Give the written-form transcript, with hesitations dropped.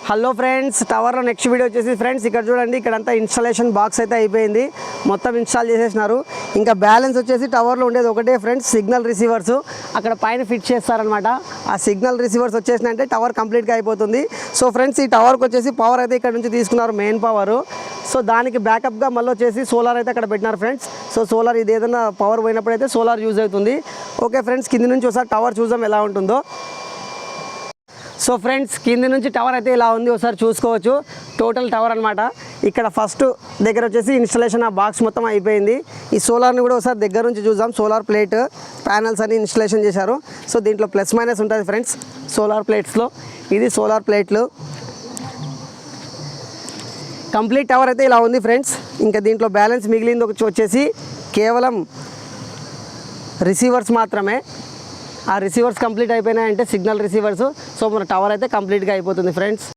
Hello friends, టవర్లో next video వచ్చేసి friends ఇక్కడ చూడండి, ఇక్కడంతా ఇన్స్టాలేషన్ బాక్స్ అయితే అయిపోయింది. మొత్తం ఇన్స్టాల్ చేసేసినారు. ఇంకా బ్యాలెన్స్ వచ్చేసి టవర్లో ఉండేది ఒకటే ఫ్రెండ్స్, సిగ్నల్ రిసీవర్స్ అక్కడ పైన ఫిట్ చేస్తారనమాట. ఆ సిగ్నల్ రిసీవర్స్ వచ్చేసినంటే టవర్ కంప్లీట్గా అయిపోతుంది. సో ఫ్రెండ్స్, ఈ టవర్కి వచ్చేసి పవర్ అయితే ఇక్కడ నుంచి తీసుకున్నారు, మెయిన్ పవర్. సో దానికి బ్యాకప్గా మళ్ళీ వచ్చేసి సోలార్ అయితే అక్కడ పెట్టినారు ఫ్రెండ్స్. సో సోలార్ ఇది ఏదైనా పవర్ పోయినప్పుడు అయితే సోలార్ యూజ్ అవుతుంది. ఓకే ఫ్రెండ్స్, కింది నుంచి ఒకసారి టవర్ చూద్దాం ఎలా ఉంటుందో. సో ఫ్రెండ్స్, కింది నుంచి టవర్ అయితే ఇలా ఉంది, ఒకసారి చూసుకోవచ్చు. టోటల్ టవర్ అనమాట. ఇక్కడ ఫస్ట్ దగ్గర వచ్చేసి ఇన్స్టాలేషన్ ఆ బాక్స్ మొత్తం అయిపోయింది. ఈ సోలార్ని కూడా ఒకసారి దగ్గర నుంచి చూద్దాం. సోలార్ ప్లేట్ ప్యానల్స్ అని ఇన్స్టాలేషన్ చేశారు. సో దీంట్లో ప్లస్ మైనస్ ఉంటుంది ఫ్రెండ్స్ సోలార్ ప్లేట్స్లో. ఇది సోలార్ ప్లేట్లు. కంప్లీట్ టవర్ అయితే ఇలా ఉంది ఫ్రెండ్స్. ఇంకా దీంట్లో బ్యాలెన్స్ మిగిలింది వచ్చేసి కేవలం రిసీవర్స్ మాత్రమే. ఆ రిసీవర్స్ కంప్లీట్ అయిపోయినాయంటే సిగ్నల్ రిసీవర్స్. సో మన టవర్ అయితే కంప్లీట్గా అయిపోతుంది ఫ్రెండ్స్.